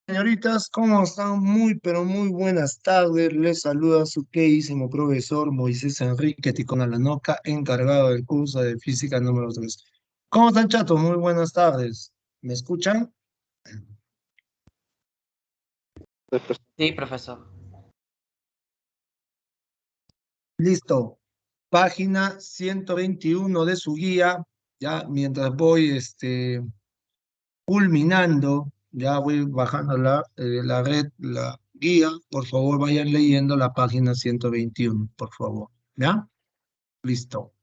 Señoritas, ¿cómo están? Muy, pero muy buenas tardes. Les saluda su queridísimo profesor Moisés Enrique Ticón Alanoca, encargado del curso de física número 3. ¿Cómo están, chatos? Muy buenas tardes. ¿Me escuchan? Sí, profesor. Listo. Página 121 de su guía. Ya mientras voy culminando, ya voy bajando la red, la guía. Por favor, vayan leyendo la página 121, por favor. ¿Ya? Listo.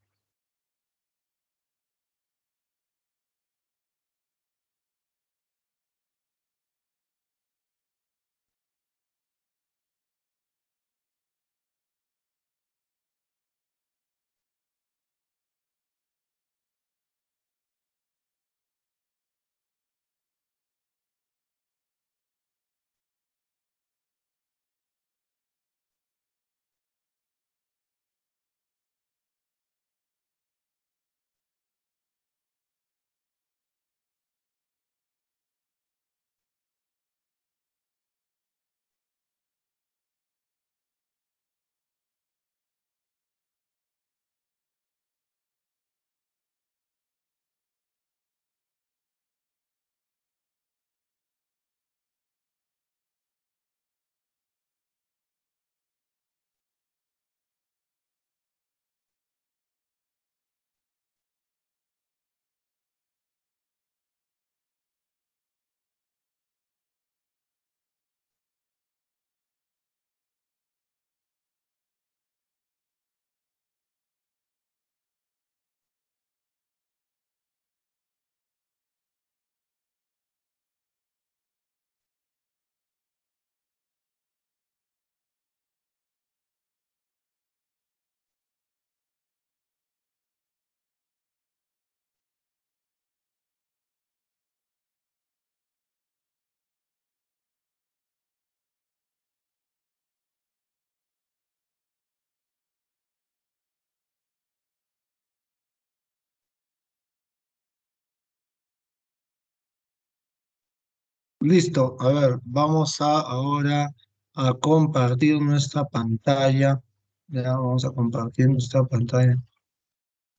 Listo, a ver, vamos ahora a compartir nuestra pantalla. Ya vamos a compartir nuestra pantalla.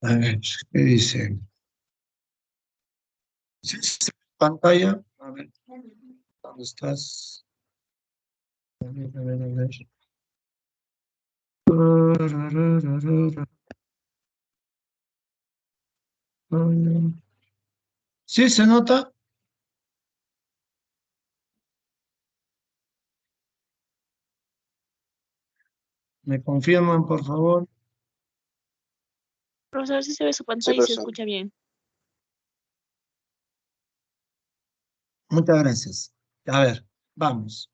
A ver, ¿qué dice? ¿Sí, sí, pantalla? A ver, ¿dónde estás? A ver, a ver, a ver. ¿Sí se nota? ¿Me confirman, por favor? Profesor, sí se ve su Sí, pantalla y se profesor. escucha bien. Muchas gracias. A ver, vamos.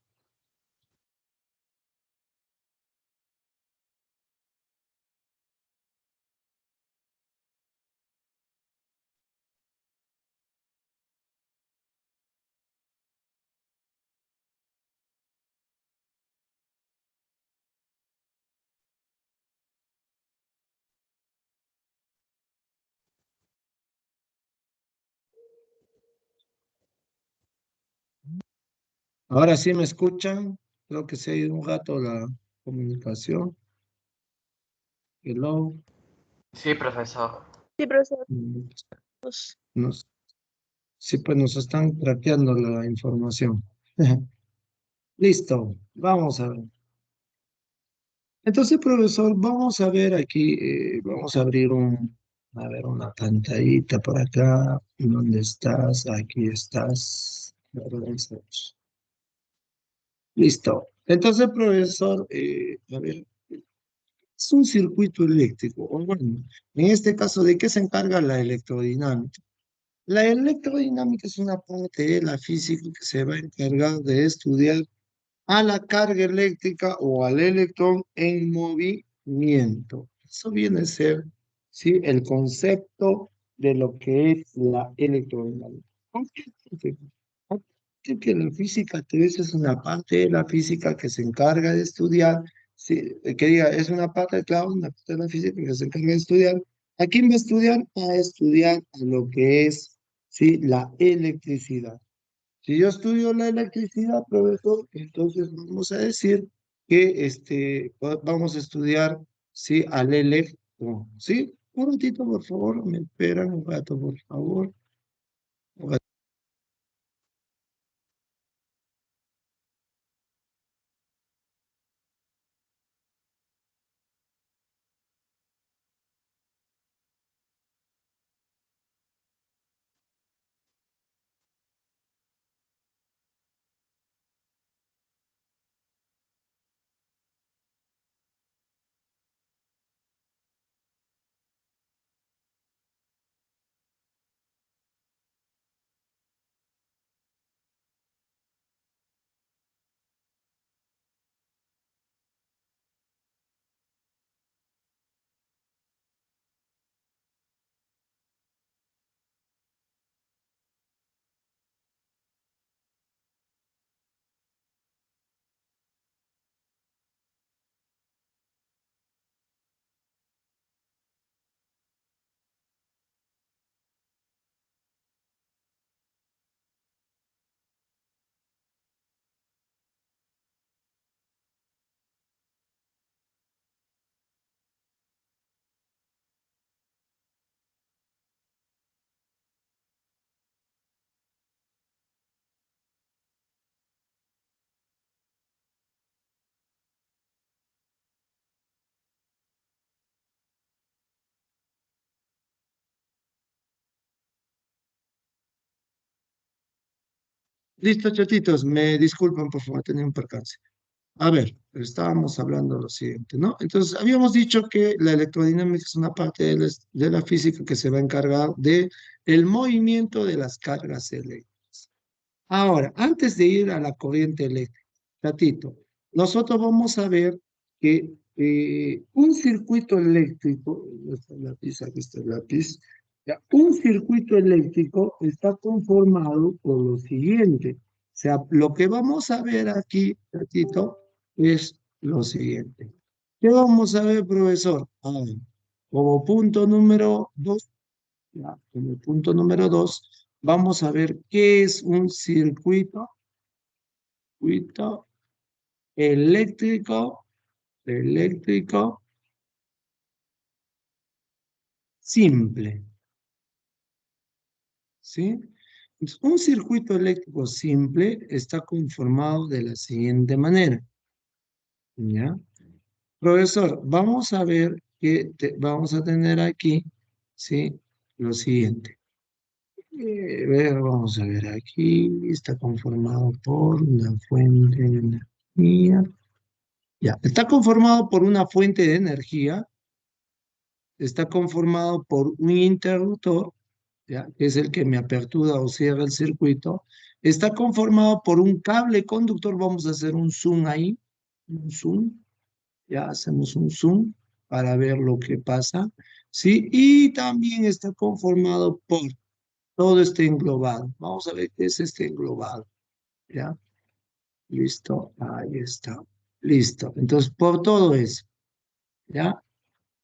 Ahora sí me escuchan. Creo que se ha ido un rato la comunicación. Hello. Sí, profesor. Sí, profesor. Mm, Pues, Nos, sí, pues nos están craqueando la información. Listo, vamos a ver. Entonces, profesor, vamos a ver aquí, vamos a abrir a ver, una pantallita por acá. ¿Dónde estás? Aquí estás. ¿Dónde estás? Listo. Entonces, profesor, a ver, es un circuito eléctrico. O bueno, en este caso, ¿de qué se encarga la electrodinámica? La electrodinámica es una parte de la física que se va a encargar de estudiar a la carga eléctrica o al electrón en movimiento. Eso viene a ser, ¿sí?, el concepto de lo que es la electrodinámica. Que la física 3 es una parte de la física que se encarga de estudiar, sí, que diga, es una parte, claro, una parte de la física que se encarga de estudiar. ¿A quién va a estudiar? A estudiar a lo que es, sí, la electricidad. Si yo estudio la electricidad, profesor, entonces vamos a decir que vamos a estudiar, ¿sí? Al electrón, ¿sí? Un ratito, por favor, me esperan un rato, por favor. Listo, chatitos, me disculpan, por favor, tenía un percance. A ver, estábamos hablando de lo siguiente, ¿no? Entonces, habíamos dicho que la electrodinámica es una parte de la física que se va a encargar de el movimiento de las cargas eléctricas. Ahora, antes de ir a la corriente eléctrica, chatito, nosotros vamos a ver que un circuito eléctrico, aquí está el lápiz, ya, un circuito eléctrico está conformado por lo siguiente. O sea, lo que vamos a ver aquí, chatito, es lo siguiente. ¿Qué vamos a ver, profesor? A ver, como punto número dos, ya, como punto número dos, vamos a ver qué es un circuito eléctrico, eléctrico simple, ¿sí? Entonces, un circuito eléctrico simple está conformado de la siguiente manera, ¿ya? Profesor, vamos a ver que vamos a tener aquí, ¿sí? Lo siguiente. Vamos a ver, aquí está conformado por una fuente de energía. Ya, está conformado por una fuente de energía, está conformado por un interruptor, ¿ya? Que es el que me apertura o cierra el circuito, está conformado por un cable conductor, vamos a hacer un zoom ahí, un zoom, ya hacemos un zoom para ver lo que pasa, ¿sí? Y también está conformado por todo este englobado, vamos a ver qué es este englobado, ¿ya? Listo, ahí está, listo, entonces por todo eso, ¿ya?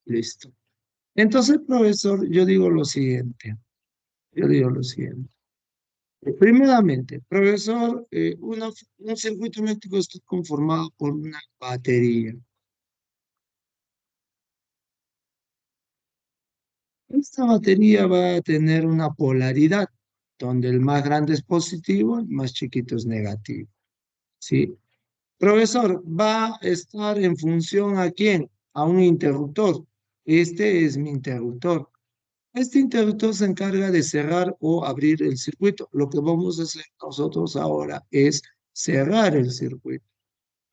Listo. Entonces, profesor, yo digo lo siguiente. Primeramente, profesor, un circuito eléctrico está conformado por una batería. Esta batería va a tener una polaridad, donde el más grande es positivo, el más chiquito es negativo. ¿Sí? Profesor, va a estar en función a quién? A un interruptor. Este es mi interruptor. Este interruptor se encarga de cerrar o abrir el circuito. Lo que vamos a hacer nosotros ahora es cerrar el circuito.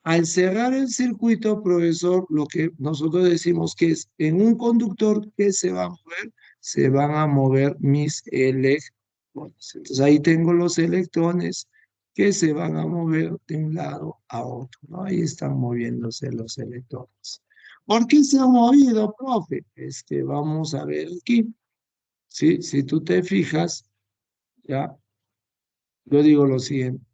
Al cerrar el circuito, profesor, lo que nosotros decimos que es en un conductor que se va a mover, se van a mover mis electrones. Entonces ahí tengo los electrones que se van a mover de un lado a otro, ¿no? Ahí están moviéndose los electrones. ¿Por qué se han movido, profe? Vamos a ver aquí. ¿Sí? Si tú te fijas, ya, yo digo lo siguiente.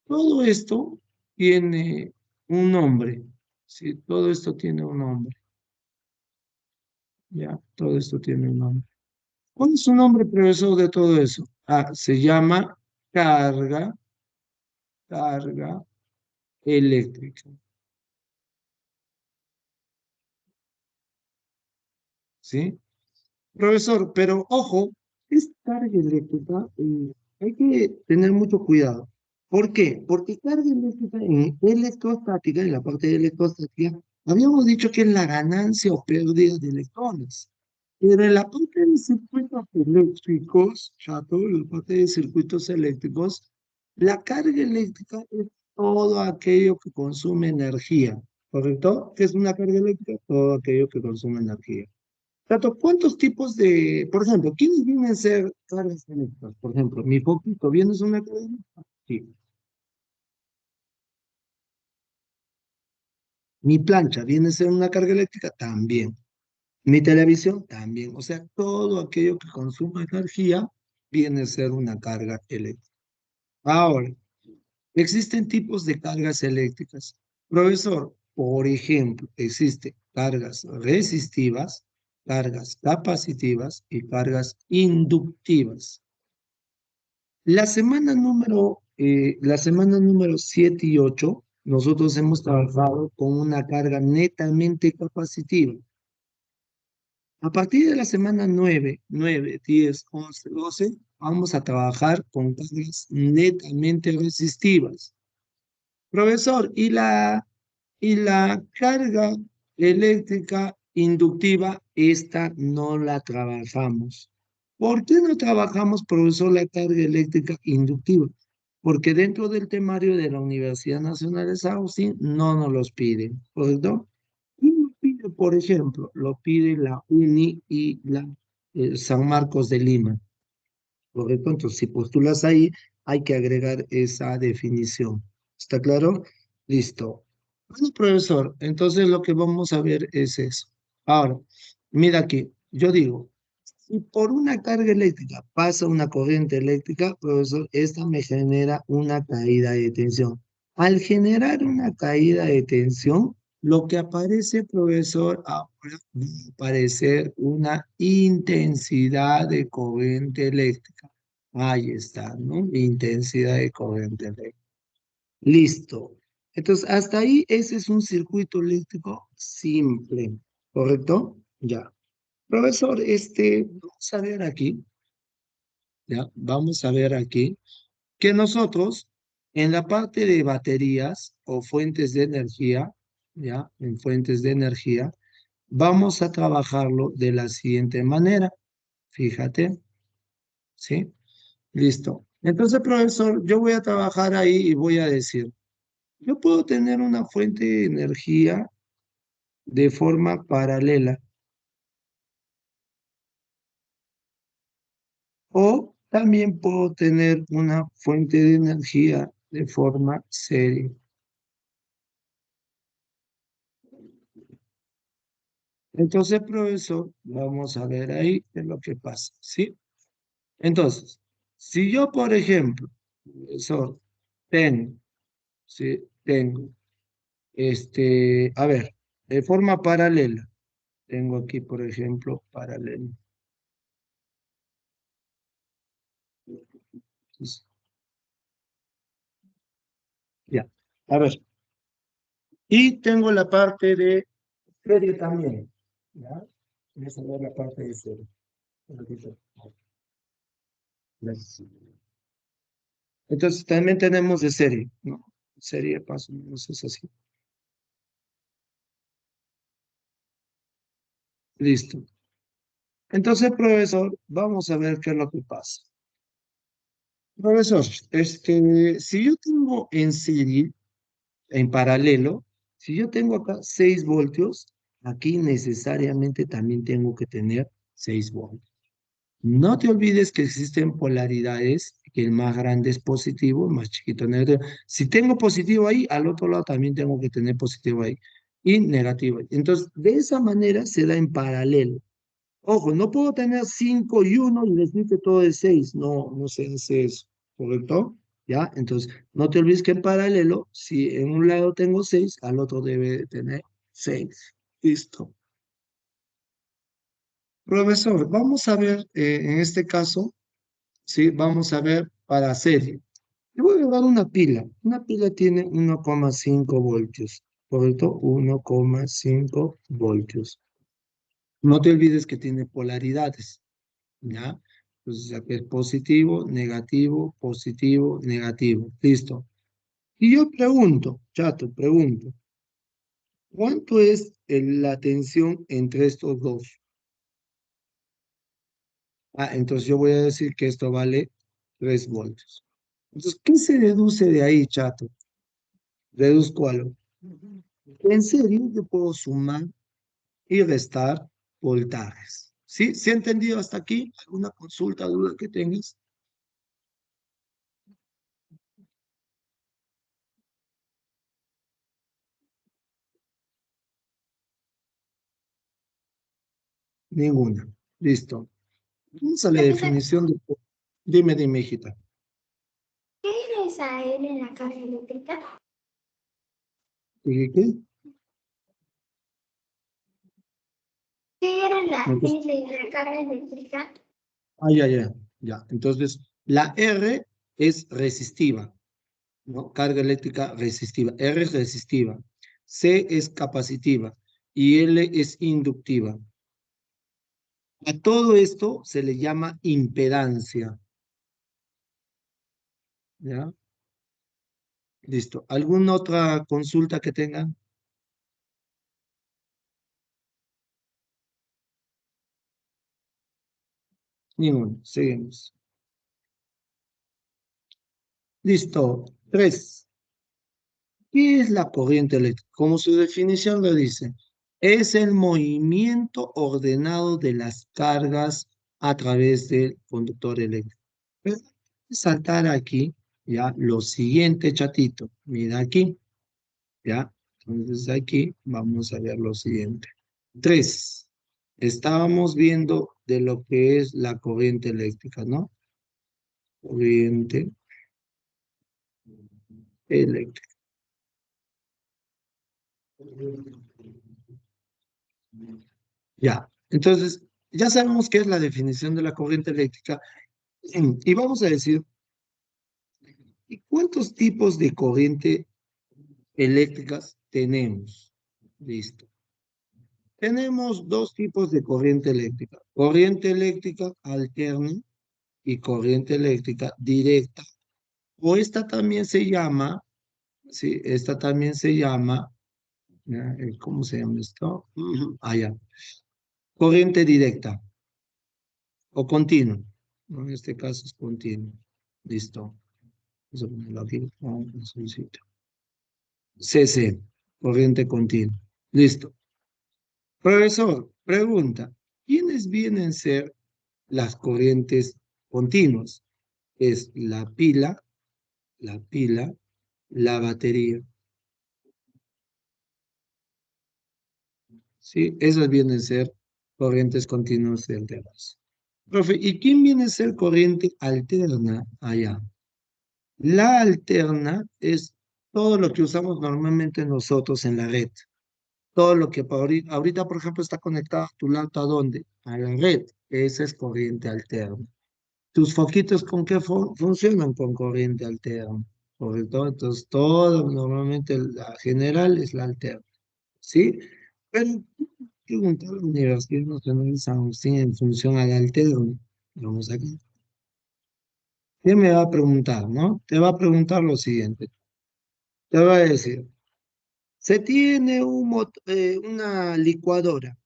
Todo esto tiene un nombre, ¿sí? Todo esto tiene un nombre, ya, todo esto tiene un nombre. ¿Cuál es su nombre, profesor, de todo eso? Ah, se llama carga, carga eléctrica. ¿Sí? Profesor, pero ojo, esta carga eléctrica hay que tener mucho cuidado. ¿Por qué? Porque carga eléctrica en electrostática, en la parte de electrostática, habíamos dicho que es la ganancia o pérdida de electrones. Pero en la parte de circuitos eléctricos, chato, en la parte de circuitos eléctricos, la carga eléctrica es todo aquello que consume energía, ¿correcto? ¿Qué es una carga eléctrica? Todo aquello que consume energía. Tato, ¿cuántos tipos de, por ejemplo, quiénes vienen a ser cargas eléctricas? Por ejemplo, mi foquito, ¿viene a ser una carga eléctrica? Sí. Mi plancha, ¿viene a ser una carga eléctrica? También. Mi televisión, también. O sea, todo aquello que consuma energía viene a ser una carga eléctrica. Ahora, existen tipos de cargas eléctricas. Profesor, por ejemplo, existen cargas resistivas, cargas capacitivas y cargas inductivas. La semana número 7 y 8, nosotros hemos trabajado con una carga netamente capacitiva. A partir de la semana 9, 10, 11, 12, vamos a trabajar con cargas netamente resistivas. Profesor, ¿y la carga eléctrica inductiva? Esta no la trabajamos. ¿Por qué no trabajamos, profesor, la carga eléctrica inductiva? Porque dentro del temario de la Universidad Nacional de San Agustín no nos los piden, ¿correcto? Y lo pide, por ejemplo, lo pide la UNI y la San Marcos de Lima, ¿correcto? Entonces, si postulas ahí, hay que agregar esa definición. ¿Está claro? Listo. Bueno, profesor, entonces lo que vamos a ver es eso. Ahora, mira aquí, yo digo, si por una carga eléctrica pasa una corriente eléctrica, profesor, esta me genera una caída de tensión. Al generar una caída de tensión, lo que aparece, profesor, ahora va a aparecer una intensidad de corriente eléctrica. Ahí está, ¿no? Intensidad de corriente eléctrica. Listo. Entonces, hasta ahí ese es un circuito eléctrico simple, ¿correcto? Ya. Profesor, vamos a ver aquí, ya, vamos a ver aquí que nosotros en la parte de baterías o fuentes de energía, ya, en fuentes de energía, vamos a trabajarlo de la siguiente manera. Fíjate, ¿sí? Listo. Entonces, profesor, yo voy a trabajar ahí y voy a decir, yo puedo tener una fuente de energía de forma paralela o también puedo tener una fuente de energía de forma serie. Entonces, profesor, vamos a ver ahí qué es lo que pasa, ¿sí? Entonces, si yo, por ejemplo, profesor, tengo, ¿sí? Tengo, a ver, de forma paralela, tengo aquí, por ejemplo, paralelo. Entonces, ya, a ver, y tengo la parte de serie también, ¿ya? Vamos a ver la parte de serie. Gracias. Entonces, también tenemos de serie, ¿no? Serie, paso, no sé si es así. Listo. Entonces, profesor, vamos a ver qué es lo que pasa. Profesor, si yo tengo en serie, en paralelo, si yo tengo acá 6 voltios, aquí necesariamente también tengo que tener 6 voltios. No te olvides que existen polaridades, que el más grande es positivo, el más chiquito es negativo. Si tengo positivo ahí, al otro lado también tengo que tener positivo ahí y negativo ahí. Entonces, de esa manera se da en paralelo. Ojo, no puedo tener 5 y uno y decir que todo es 6. No, no se hace eso, ¿correcto? ¿Ya? Entonces, no te olvides que en paralelo, si en un lado tengo 6, al otro debe de tener 6. Listo. Profesor, vamos a ver en este caso. Sí, vamos a ver para serie. Le voy a dar una pila. Una pila tiene 1,5 voltios, ¿correcto? 1,5 voltios. No te olvides que tiene polaridades, ¿ya? Entonces, ya que es positivo, negativo, negativo. Listo. Y yo pregunto, chato, pregunto, ¿cuánto es la tensión entre estos dos? Ah, entonces yo voy a decir que esto vale 3 voltios. Entonces, ¿qué se deduce de ahí, chato? Deduzco algo. En serio, yo puedo sumar y restar voltajes. ¿Sí? ¿Sí he entendido hasta aquí? ¿Alguna consulta, duda que tengas? Ninguna. Listo. Vamos a la Profesor, definición de... Dime, hijita. ¿qué era esa L en la carga eléctrica? ¿Qué? ¿Qué era la Entonces, L en la carga eléctrica? ya. Entonces, la R es resistiva, ¿no? Carga eléctrica resistiva. R es resistiva. C es capacitiva y L es inductiva. A todo esto se le llama impedancia. ¿Ya? Listo. ¿Alguna otra consulta que tengan? Ninguno. Seguimos. Listo. 3. ¿Qué es la corriente eléctrica? Como su definición lo dice, es el movimiento ordenado de las cargas a través del conductor eléctrico. Pero voy a saltar aquí, ya, lo siguiente, chatito. Mira aquí, ya. Entonces aquí vamos a ver lo siguiente. 3. Estábamos viendo de lo que es la corriente eléctrica, ¿no? Corriente eléctrica. Ya, entonces, ya sabemos qué es la definición de la corriente eléctrica y vamos a decir, ¿y cuántos tipos de corriente eléctricas tenemos? Listo. Tenemos dos tipos de corriente eléctrica alterna y corriente eléctrica directa. O esta también se llama, ¿sí? Esta también se llama, ¿ya? ¿Cómo se llama esto? Ya. Corriente directa o continua. ¿No? En este caso es continuo. Listo. Vamos a ponerlo aquí. Azuncito. CC, corriente continua. Listo. Profesor, pregunta. ¿Quiénes vienen a ser las corrientes continuas? Es la pila, la batería. ¿Sí? Esas vienen a ser corrientes continuas y alternas. Profe, ¿y quién viene a ser corriente alterna allá? La alterna es todo lo que usamos normalmente nosotros en la red. Todo lo que ahorita, por ejemplo, está conectado a tu laptop, ¿a dónde? A la red. Esa es corriente alterna. ¿Tus foquitos con qué funcionan? Con corriente alterna. ¿Correcto? Entonces, todo normalmente la general es la alterna. ¿Sí? Pero preguntar a la Universidad Nacional de San Agustín en función a la alterna. Vamos aquí. ¿Qué me va a preguntar, no? Te va a preguntar lo siguiente. Te va a decir, se tiene una licuadora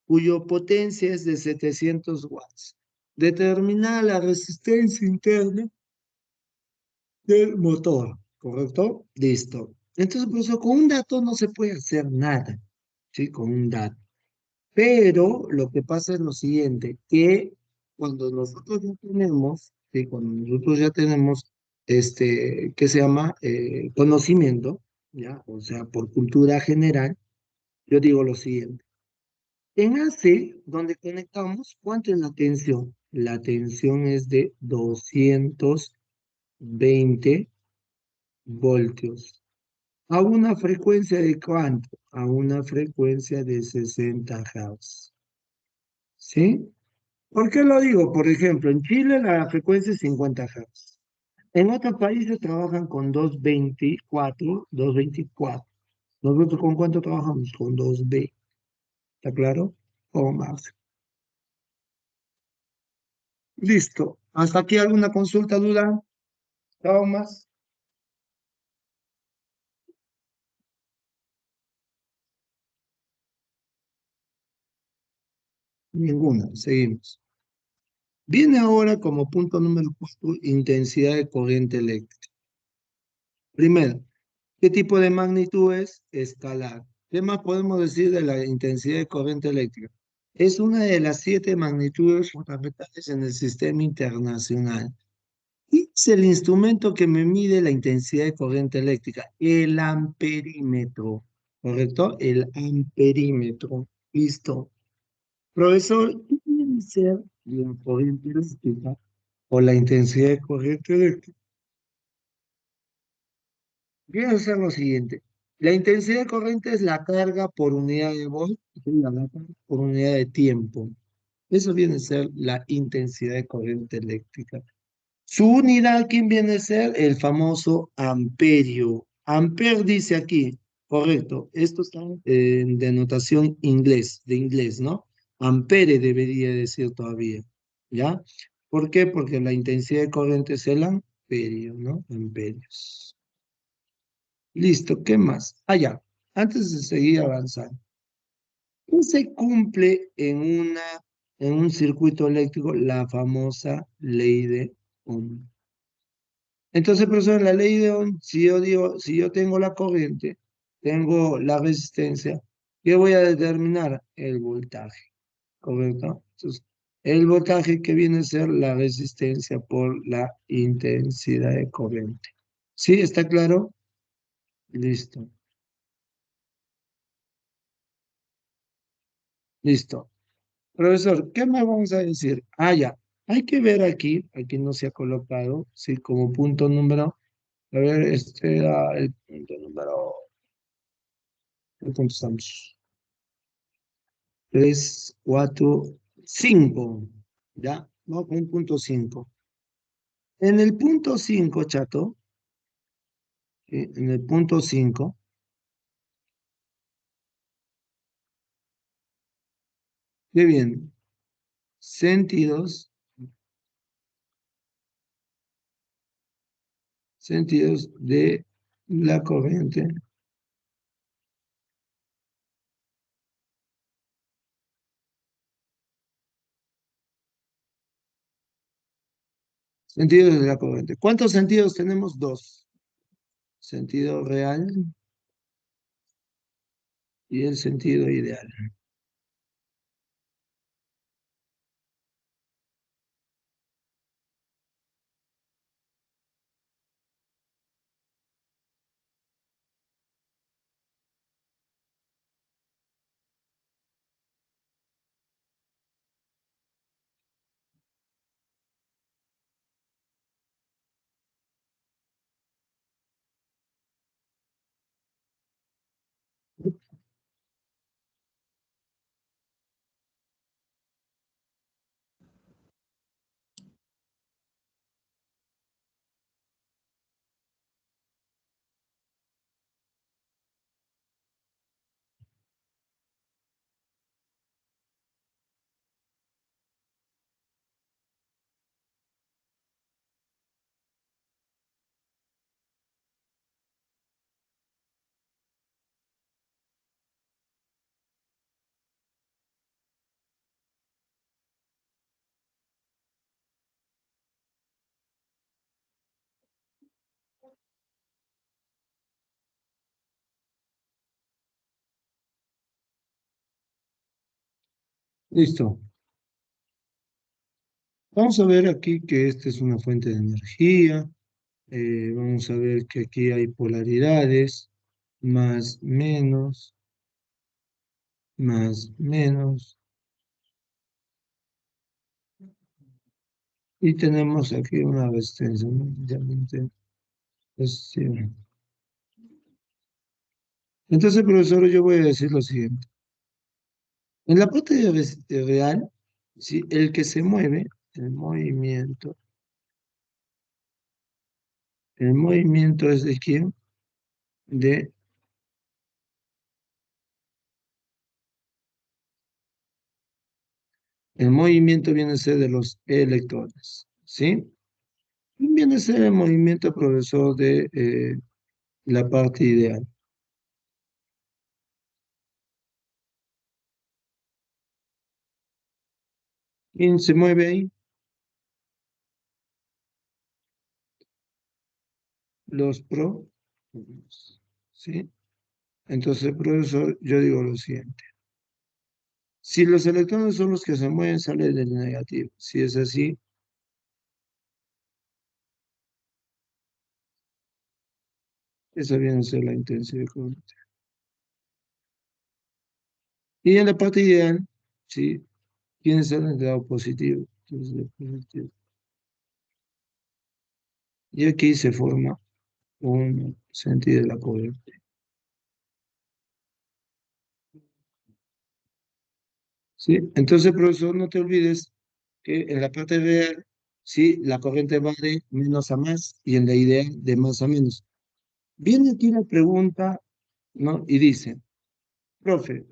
cuya potencia es de 700 watts. Determina la resistencia interna del motor, ¿correcto? Listo. Entonces, por eso con un dato no se puede hacer nada, ¿sí? Con un dato. Pero lo que pasa es lo siguiente, que cuando nosotros ya tenemos, ¿sí? Cuando nosotros ya tenemos, ¿qué se llama? Conocimiento, ¿ya? O sea, por cultura general, yo digo lo siguiente. En AC, donde conectamos, ¿cuánto es la tensión? La tensión es de 220 voltios. ¿A una frecuencia de cuánto? A una frecuencia de 60 Hz. ¿Sí? ¿Por qué lo digo? Por ejemplo, en Chile la frecuencia es 50 Hz. En otros países trabajan con 224. ¿Nosotros con cuánto trabajamos? Con 2B. ¿Está claro? O más. Listo. ¿Hasta aquí alguna consulta, duda? ¿Algo más? Ninguna. Seguimos. Viene ahora como punto número 4, intensidad de corriente eléctrica. Primero, ¿qué tipo de magnitud es? Escalar. ¿Qué más podemos decir de la intensidad de corriente eléctrica? Es una de las 7 magnitudes fundamentales en el sistema internacional. Y es el instrumento que me mide la intensidad de corriente eléctrica, el amperímetro. ¿Correcto? El amperímetro. Listo. Profesor, ¿qué tiene que ser la corriente eléctrica o la intensidad de corriente eléctrica? Voy a hacer lo siguiente. La intensidad de corriente es la carga por unidad de volt, y la carga por unidad de tiempo. Eso viene a ser la intensidad de corriente eléctrica. Su unidad, ¿quién viene a ser? El famoso amperio. Amper dice aquí, correcto. Esto está en denotación de inglés, ¿no? Ampere debería decir todavía, ¿ya? ¿Por qué? Porque la intensidad de corriente es el amperio, ¿no? Amperios. Listo, ¿qué más? Ah, ya. Antes de seguir avanzando. ¿Qué se cumple en un circuito eléctrico? La famosa ley de Ohm. Entonces, profesor, la ley de Ohm, si yo digo, si yo tengo la corriente, tengo la resistencia, ¿qué voy a determinar? El voltaje, ¿correcto? Entonces, el voltaje que viene a ser la resistencia por la intensidad de corriente. ¿Sí? ¿Está claro? Listo, listo. Profesor, ¿qué más vamos a decir? Ah, ya. Hay que ver aquí no se ha colocado, sí, como punto número. A ver, este era el punto número. ¿Qué punto estamos? 3, 4, 5. ¿Ya? Vamos con un punto 5. En el punto 5, chato, en el punto 5, qué bien. Sentidos, sentidos de la corriente. Sentidos de la corriente. ¿Cuántos sentidos tenemos? Dos. Sentido real y el sentido ideal. Listo. Vamos a ver aquí que esta es una fuente de energía. Vamos a ver que aquí hay polaridades, más, menos. Y tenemos aquí una resistencia, ¿no? Inicialmente, sí. Entonces, profesor, yo voy a decir lo siguiente. En la parte de real, ¿sí? El que se mueve, el movimiento es de quién? De, el movimiento viene a ser de los electrones, ¿sí? Y viene a ser el movimiento, profesor, de la parte ideal. ¿Quién se mueve ahí? Los prótones, ¿sí? Entonces, profesor, yo digo lo siguiente. Si los electrones son los que se mueven, sale del negativo. Si es así, esa viene a ser la intensidad de corriente. Y en la parte ideal, ¿sí? ¿Quiénes salen del lado positivo? Entonces, del positivo. Y aquí se forma un sentido de la corriente. ¿Sí? Entonces, profesor, no te olvides que en la parte real, sí, la corriente va de menos a más y en la ideal de más a menos. Viene aquí la pregunta, ¿no? Y dice, profe,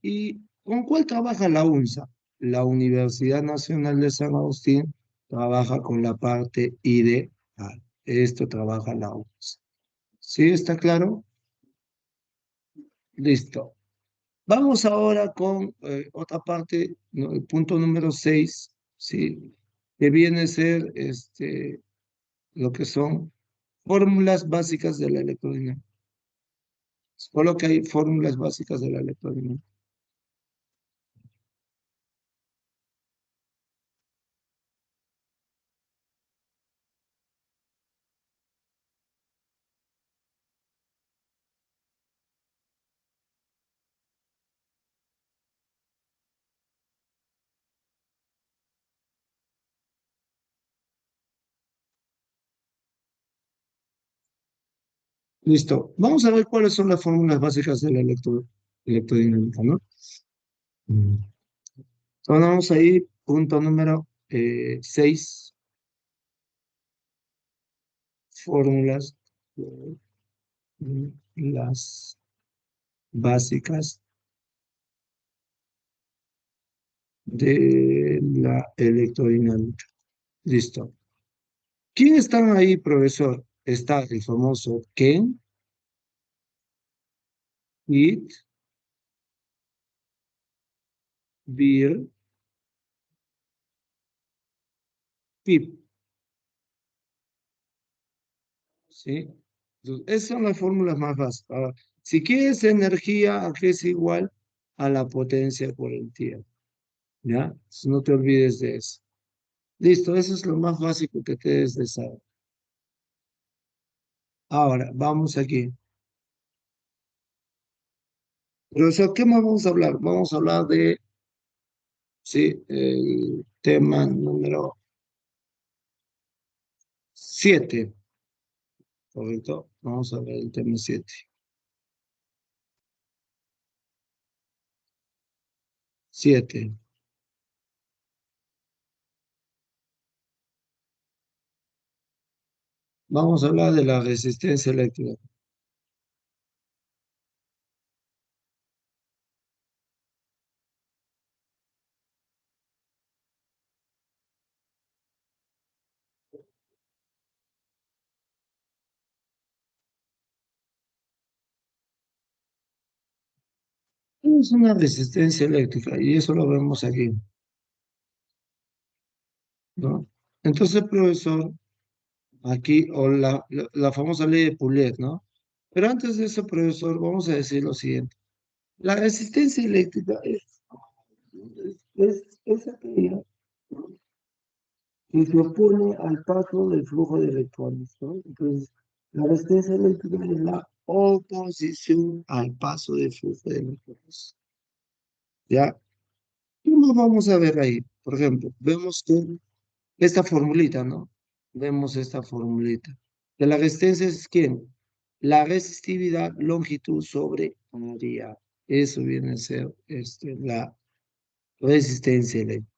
¿y con cuál trabaja la UNSA? La Universidad Nacional de San Agustín trabaja con la parte ideal. Esto trabaja la UNSA. ¿Sí? ¿Está claro? Listo. Vamos ahora con otra parte, ¿no? El punto número 6, ¿sí? Que viene a ser lo que son fórmulas básicas de la electrodinámica. Solo que hay fórmulas básicas de la electrodinámica. Listo. Vamos a ver cuáles son las fórmulas básicas de la electrodinámica, ¿no? Mm. Entonces vamos a ir, punto número 6, fórmulas, las básicas de la electrodinámica. Listo. ¿Quién está ahí, profesor? Está el famoso Ken, Heath, Beer, Pip, ¿sí? Entonces, esas son las fórmulas más básicas. Ahora, si quieres energía, ¿a qué es igual? A la potencia por el tiempo, ¿ya? Entonces, no te olvides de eso. Listo, eso es lo más básico que te debes de saber. Ahora, vamos aquí. Profesor, ¿qué más vamos a hablar? Vamos a hablar de, sí, el tema número 7, ¿correcto? Vamos a ver el tema 7. 7. Vamos a hablar de la resistencia eléctrica. Es una resistencia eléctrica y eso lo vemos aquí, ¿no? Entonces, profesor, aquí, o la famosa ley de Poulet, ¿no? Pero antes de eso, profesor, vamos a decir lo siguiente. La resistencia eléctrica es aquella, ¿no?, que se opone al paso del flujo de electrones, ¿no? Entonces, la resistencia eléctrica es la oposición al paso del flujo de electrones. ¿Ya? ¿Qué más vamos a ver ahí? Por ejemplo, vemos que esta formulita, ¿no? Vemos esta formulita. De la resistencia es ¿quién? La resistividad longitud sobre área. Eso viene a ser la resistencia eléctrica.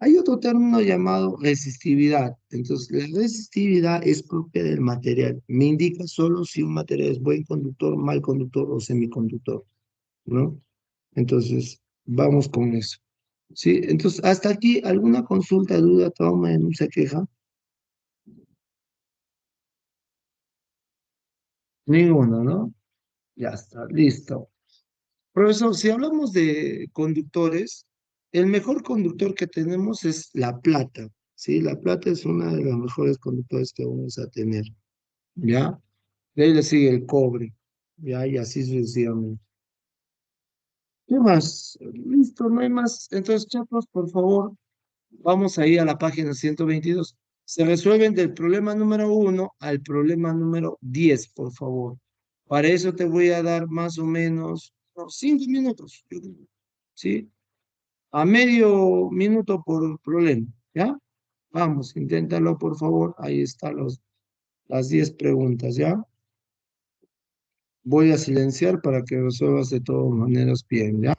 Hay otro término llamado resistividad. Entonces, la resistividad es propia del material. Me indica solo si un material es buen conductor, mal conductor o semiconductor, ¿no? Entonces, vamos con eso. ¿Sí? Entonces, hasta aquí, ¿alguna consulta, duda, trauma, denuncia, queja? Ninguno, ¿no? Ya está, listo. Profesor, si hablamos de conductores, el mejor conductor que tenemos es la plata, ¿sí? La plata es una de los mejores conductores que vamos a tener, ¿ya? De ahí le sigue el cobre, ¿ya? Y así sucesivamente. ¿Qué más? Listo, no hay más. Entonces, chicos, por favor, vamos ahí a la página 122. Se resuelven del problema número 1 al problema número 10, por favor. Para eso te voy a dar más o menos 5 minutos, yo creo, ¿sí? A medio minuto por problema, ¿ya? Vamos, inténtalo, por favor. Ahí están las 10 preguntas, ¿ya? Voy a silenciar para que resuelvas de todas maneras bien, ¿ya?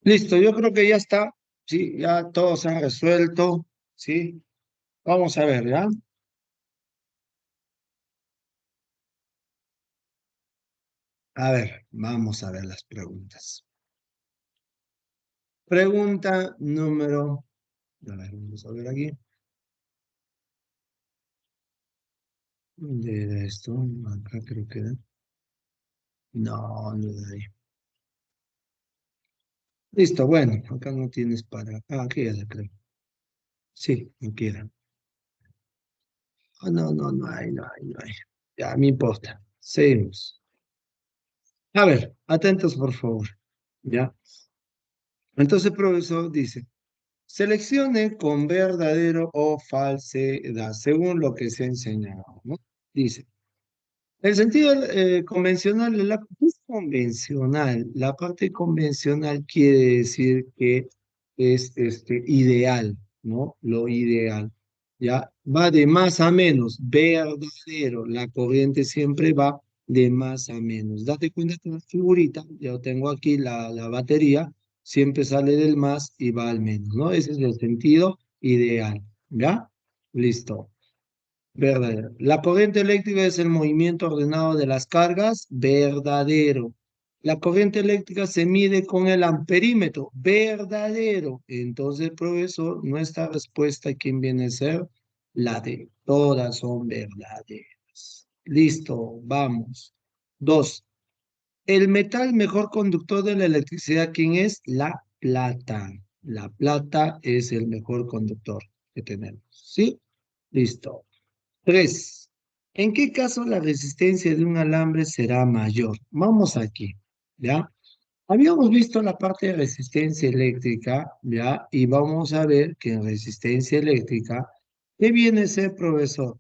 Listo, yo creo que ya está. Sí, ya todo se ha resuelto. Sí, vamos a ver, ¿ya? A ver, vamos a ver las preguntas. Pregunta número. A ver, vamos a ver aquí. ¿Dónde era esto? Acá creo que era. No, no era ahí. Listo, bueno, acá no tienes para. Ah, aquí ya la creo. Sí, aquí era. Ah, no, no, no hay, no hay, no hay. Ya, me importa. Seguimos. A ver, atentos por favor. ¿Ya? Entonces el profesor dice, seleccione con verdadero o falsedad, según lo que se ha enseñado, ¿no? Dice, el sentido convencional, ¿qué es convencional? La parte convencional quiere decir que es ideal, ¿no? Lo ideal. Ya va de más a menos, verdadero. La corriente siempre va de más a menos. Date cuenta que la figurita, yo tengo aquí la batería, siempre sale del más y va al menos, ¿no? Ese es el sentido ideal, ¿ya? Listo. Verdadero. La corriente eléctrica es el movimiento ordenado de las cargas. Verdadero. La corriente eléctrica se mide con el amperímetro. Verdadero. Entonces, profesor, nuestra respuesta, ¿quién viene a ser? La D. Todas son verdaderas. Listo, vamos. Dos. El metal mejor conductor de la electricidad, ¿quién es? La plata. La plata es el mejor conductor que tenemos. ¿Sí? Listo. 3. ¿En qué caso la resistencia de un alambre será mayor? Vamos aquí, ¿ya? Habíamos visto la parte de resistencia eléctrica, ¿ya? Y vamos a ver que en resistencia eléctrica, ¿qué viene a ser, profesor?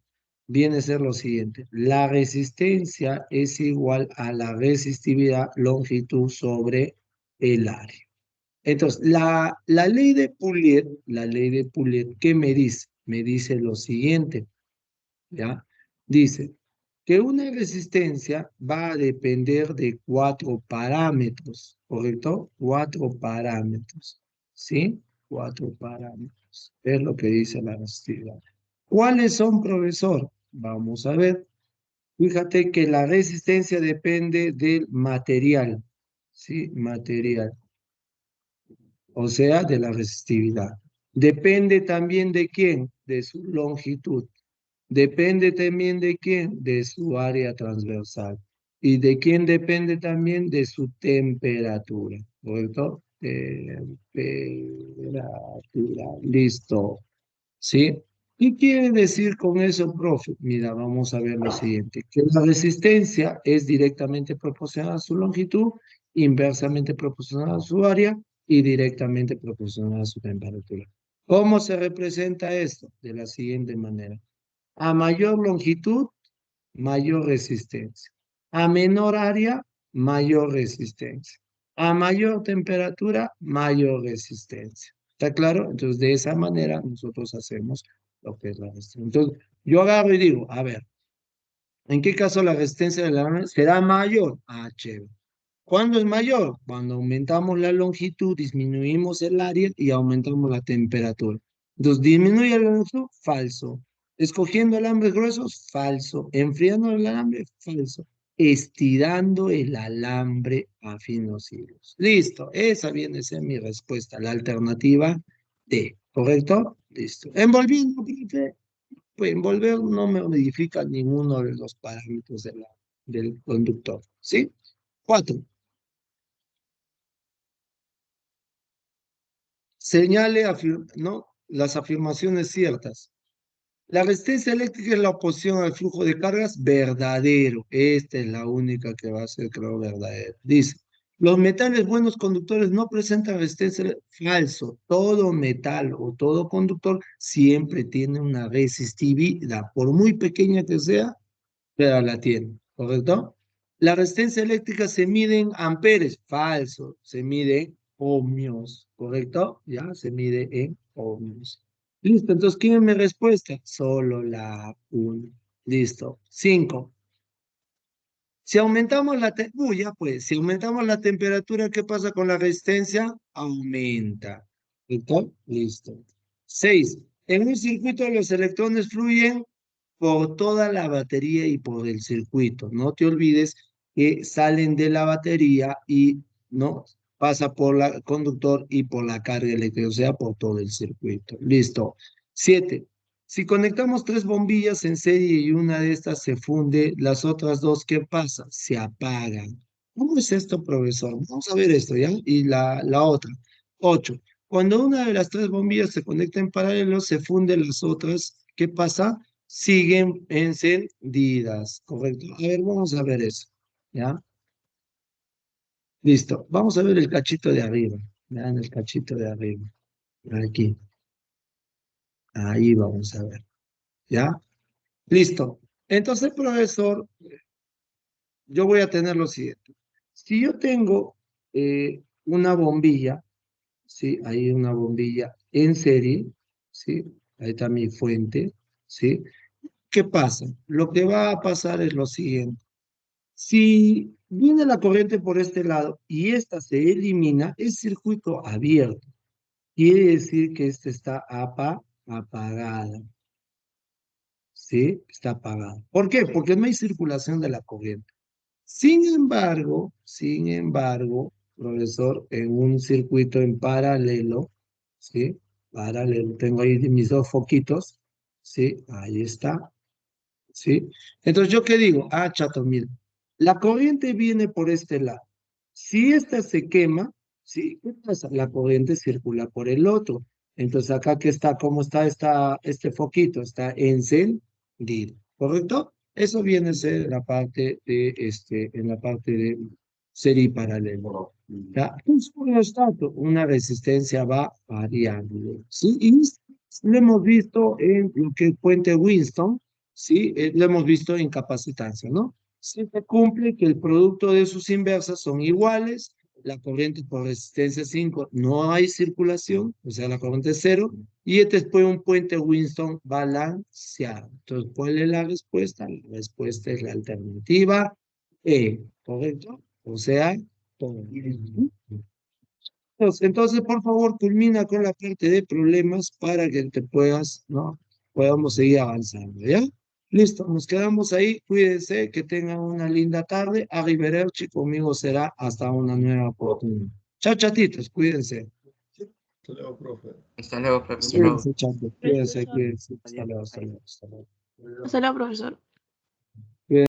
Viene a ser lo siguiente. La resistencia es igual a la resistividad longitud sobre el área. Entonces, la ley de Poulet, ¿qué me dice? Me dice lo siguiente. ¿Ya? Dice que una resistencia va a depender de cuatro parámetros, ¿correcto? Cuatro parámetros, ¿sí? Cuatro parámetros. Es lo que dice la resistividad. ¿Cuáles son, profesor? Vamos a ver. Fíjate que la resistencia depende del material, ¿sí? Material, o sea, de la resistividad. Depende también de quién, de su longitud. Depende también de quién, de su área transversal. ¿Y de quién depende también? De su temperatura, ¿correcto? Temperatura, listo. ¿Sí? ¿Qué quiere decir con eso, profe? Mira, vamos a ver lo siguiente, que la resistencia es directamente proporcional a su longitud, inversamente proporcional a su área y directamente proporcional a su temperatura. ¿Cómo se representa esto? De la siguiente manera. A mayor longitud, mayor resistencia. A menor área, mayor resistencia. A mayor temperatura, mayor resistencia. ¿Está claro? Entonces, de esa manera nosotros hacemos lo que es la resistencia. Entonces, yo agarro y digo, a ver, ¿en qué caso la resistencia de la lana será mayor? Ah, chévere. ¿Cuándo es mayor? Cuando aumentamos la longitud, disminuimos el área y aumentamos la temperatura. Entonces, disminuye la longitud, falso. Escogiendo alambres gruesos, falso. Enfriando el alambre, falso. Estirando el alambre a finos hilos. Listo, esa viene a ser mi respuesta, la alternativa D, ¿correcto? Listo. Envolviendo, profe, pues envolver no me modifica ninguno de los parámetros del conductor, ¿sí? 4. Señale ¿no? Las afirmaciones ciertas. La resistencia eléctrica es la oposición al flujo de cargas verdadero. Esta es la única que va a ser, creo, verdadera. Dice, los metales buenos conductores no presentan resistencia. Falso. Todo metal o todo conductor siempre tiene una resistividad, por muy pequeña que sea, pero la tiene. ¿Correcto? La resistencia eléctrica se mide en amperes. Falso. Se mide en ohmios. ¿Correcto? Ya se mide en ohmios. Listo. Entonces, ¿quién es mi respuesta? Solo la 1. Listo. 5. Si aumentamos si aumentamos la temperatura, ¿qué pasa con la resistencia? Aumenta. ¿Listo? Listo. 6. En un circuito los electrones fluyen por toda la batería y por el circuito. No te olvides que salen de la batería y no pasa por el conductor y por la carga eléctrica, o sea, por todo el circuito. Listo. 7. Si conectamos 3 bombillas en serie y una de estas se funde, las otras dos, ¿qué pasa? Se apagan. ¿Cómo es esto, profesor? Vamos a ver esto, ¿ya? Y la otra. 8. Cuando una de las 3 bombillas se conecta en paralelo, se funden las otras. ¿Qué pasa? Siguen encendidas, ¿correcto? A ver, vamos a ver eso, ¿ya? Listo. Vamos a ver el cachito de arriba. Vean el cachito de arriba. Aquí. Ahí vamos a ver, ¿ya? Listo. Entonces, profesor, yo voy a tener lo siguiente. Si yo tengo una bombilla, ¿sí? Ahí una bombilla en serie, ¿sí? Ahí está mi fuente, ¿sí? ¿Qué pasa? Lo que va a pasar es lo siguiente. Si viene la corriente por este lado y esta se elimina, es circuito abierto. Quiere decir que este está apagada. ¿Sí? Está apagado. ¿Por qué? Porque no hay circulación de la corriente. Sin embargo, profesor, en un circuito en paralelo, ¿sí? Paralelo, tengo ahí mis dos foquitos, ¿sí? Ahí está, ¿sí? Entonces, ¿yo qué digo? Ah, chato, mira, la corriente viene por este lado. Si esta se quema, ¿sí? ¿Qué pasa? La corriente circula por el otro. Entonces, acá que está, ¿cómo está este foquito? Está encendido, ¿correcto? Eso viene a ser la parte en la parte de serie paralelo. ¿Ya? Entonces, un estato, una resistencia va variable, ¿sí? Y lo hemos visto en lo que es Puente Winston, ¿sí? Lo hemos visto en capacitancia, ¿no? Si se cumple que el producto de sus inversas son iguales, la corriente por resistencia 5 no hay circulación, o sea, la corriente es cero, y este es pues un puente Winston balanceado. Entonces, ¿cuál es la respuesta? La respuesta es la alternativa E, ¿correcto? O sea, todo. Entonces, por favor, culmina con la parte de problemas para que te puedas, ¿no? Podamos seguir avanzando, ¿ya? Listo, nos quedamos ahí. Cuídense, que tengan una linda tarde. Arrivederci, conmigo será hasta una nueva oportunidad. Chao, chatitos, cuídense. Hasta luego, profe. Hasta luego, profesor. Cuídense, chatos, cuídense, cuídense. Hasta luego, hasta luego, hasta luego. Hasta luego, profesor.